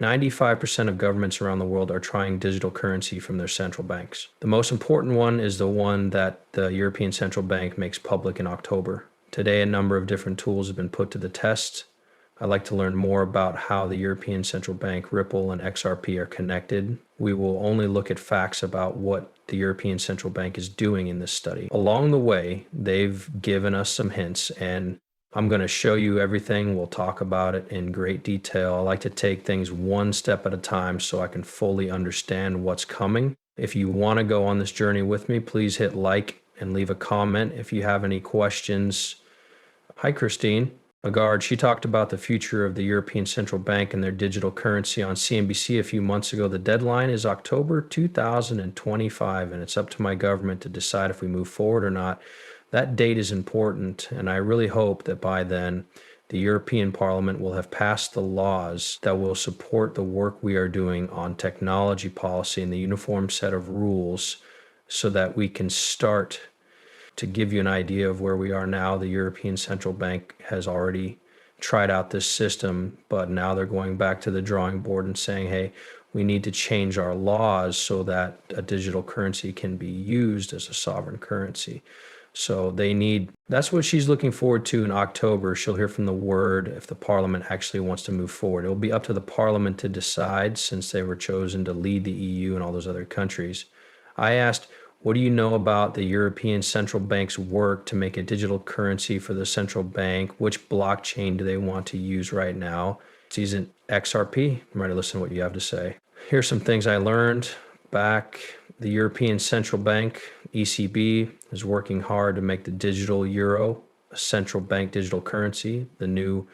95% of governments around the world are trying digital currency from their central banks. The most important one is the one that the European Central Bank makes public in October. Today, a number of different tools have been put to the test. I'd like to learn more about how the European Central Bank, Ripple, and XRP are connected. We will only look at facts about what the European Central Bank is doing in this study. Along the way, they've given us some hints, and I'm going to show you everything. We'll talk about it in great detail. I like to take things one step at a time so I can fully understand what's coming. If you want to go on this journey with me, please hit like and leave a comment if you have any questions. Hi, Christine Lagarde. She talked about the future of the European Central Bank and their digital currency on CNBC a few months ago. The deadline is October 2025, and it's up to my government to decide if we move forward or not. That date is important, and I really hope that by then the European Parliament will have passed the laws that will support the work we are doing on technology policy and the uniform set of rules so that we can start. To give you an idea of where we are now, the European Central Bank has already tried out this system, but now they're going back to the drawing board and saying, hey, we need to change our laws so that a digital currency can be used as a sovereign currency. So that's what she's looking forward to in October. She'll hear from the word if the Parliament actually wants to move forward. It will be up to the Parliament to decide, since they were chosen to lead the EU and all those other countries. I asked, what do you know about the European Central Bank's work to make a digital currency for the central bank? Which blockchain do they want to use right now? It's using XRP. I'm ready to listen to what you have to say. Here's some things I learned back. The European Central Bank, ECB, is working hard to make the digital euro a central bank digital currency. The new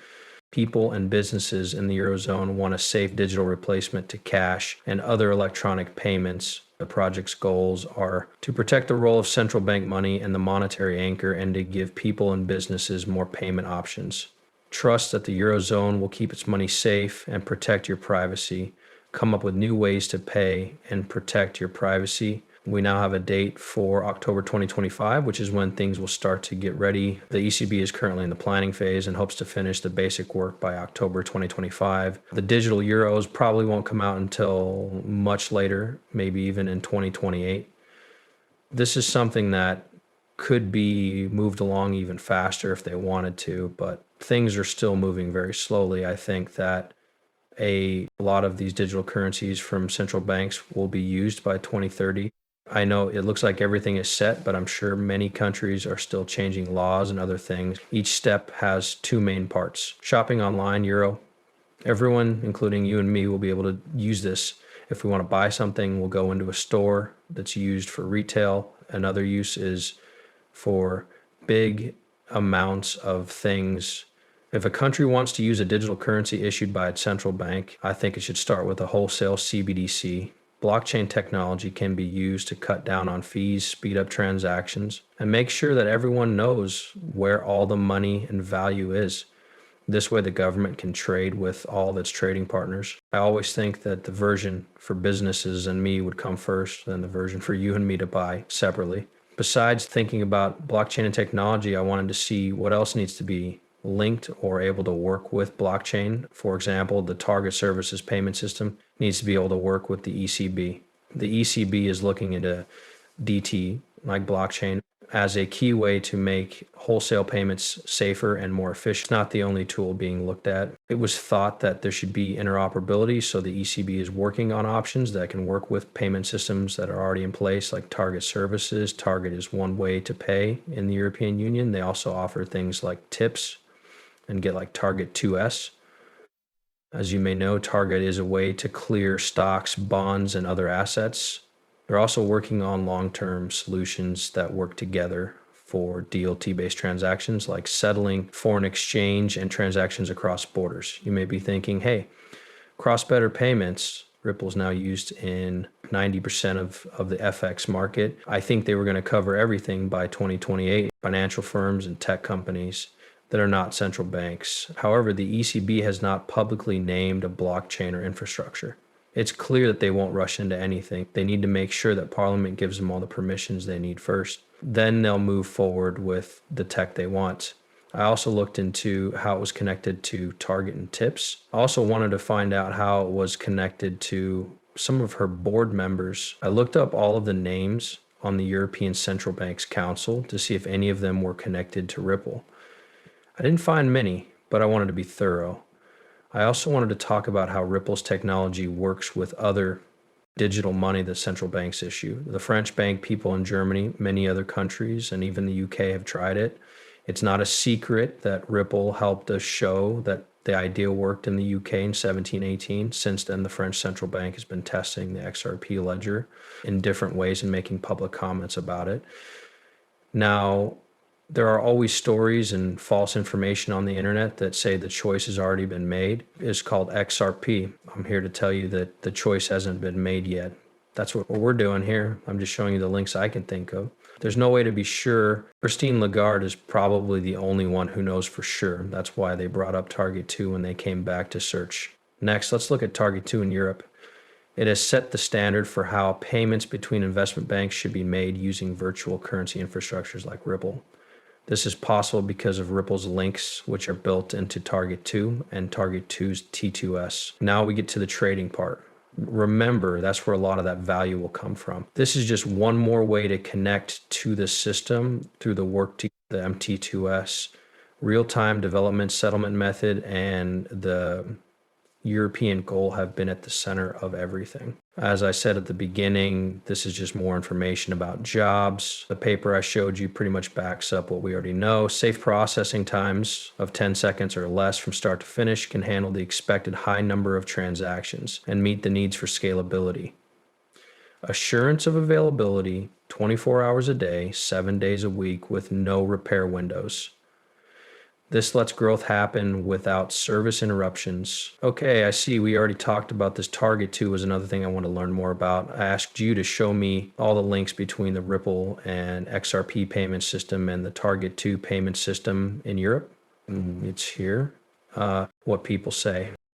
people and businesses in the Eurozone want a safe digital replacement to cash and other electronic payments. The project's goals are to protect the role of central bank money and the monetary anchor, and to give people and businesses more payment options. Trust that the Eurozone will keep its money safe and protect your privacy. Come up with new ways to pay and protect your privacy. We now have a date for October 2025, which is when things will start to get ready. The ECB is currently in the planning phase and hopes to finish the basic work by October 2025. The digital euros probably won't come out until much later, maybe even in 2028. This is something that could be moved along even faster if they wanted to, but things are still moving very slowly. I think that a lot of these digital currencies from central banks will be used by 2030. I know it looks like everything is set, but I'm sure many countries are still changing laws and other things. Each step has two main parts. Shopping online, euro. Everyone, including you and me, will be able to use this. If we want to buy something, we'll go into a store that's used for retail. Another use is for big amounts of things. If a country wants to use a digital currency issued by its central bank, I think it should start with a wholesale CBDC. Blockchain technology can be used to cut down on fees, speed up transactions, and make sure that everyone knows where all the money and value is. This way the government can trade with all of its trading partners. I always think that the version for businesses and me would come first, then the version for you and me to buy separately. Besides thinking about blockchain and technology, I wanted to see what else needs to be linked or able to work with blockchain. For example, the target services payment system needs to be able to work with the ECB. The ECB is looking into DT, like blockchain, as a key way to make wholesale payments safer and more efficient. It's not the only tool being looked at. It was thought that there should be interoperability, so the ECB is working on options that can work with payment systems that are already in place, like Target services. Target is one way to pay in the European Union. They also offer things like tips and get like Target 2S. As you may know, Target is a way to clear stocks, bonds, and other assets. They're also working on long-term solutions that work together for DLT-based transactions, like settling foreign exchange and transactions across borders. You may be thinking, hey, cross-border payments, Ripple is now used in 90% of the FX market. I think they were going to cover everything by 2028, financial firms and tech companies that are not central banks. However, the ECB has not publicly named a blockchain or infrastructure. It's clear that they won't rush into anything. They need to make sure that Parliament gives them all the permissions they need first. Then they'll move forward with the tech they want. I also looked into how it was connected to Target and Tips. I also wanted to find out how it was connected to some of her board members. I looked up all of the names on the European Central Bank's council to see if any of them were connected to Ripple. I didn't find many, but I wanted to be thorough. I also wanted to talk about how Ripple's technology works with other digital money that central banks issue. The French bank people in Germany, many other countries, and even the UK have tried it. It's not a secret that Ripple helped us show that the idea worked in the UK in 1718. Since then, the French central bank has been testing the XRP ledger in different ways and making public comments about it. Now, there are always stories and false information on the internet that say the choice has already been made. It's called XRP. I'm here to tell you that the choice hasn't been made yet. That's what we're doing here. I'm just showing you the links I can think of. There's no way to be sure. Christine Lagarde is probably the only one who knows for sure. That's why they brought up Target 2 when they came back to search. Next, let's look at Target 2 in Europe. It has set the standard for how payments between investment banks should be made using virtual currency infrastructures like Ripple. This is possible because of Ripple's links, which are built into Target 2 and Target 2's T2S. Now we get to the trading part. Remember, that's where a lot of that value will come from. This is just one more way to connect to the system through the the MT2S, real-time development settlement method, and the European goal have been at the center of everything. As I said at the beginning, this is just more information about jobs. The paper I showed you pretty much backs up what we already know. Safe processing times of 10 seconds or less from start to finish can handle the expected high number of transactions and meet the needs for scalability. Assurance of availability 24 hours a day, 7 days a week with no repair windows. This lets growth happen without service interruptions. Okay, I see we already talked about this. Target 2 was another thing I want to learn more about. I asked you to show me all the links between the Ripple and XRP payment system and the Target 2 payment system in Europe. It's here. What people say.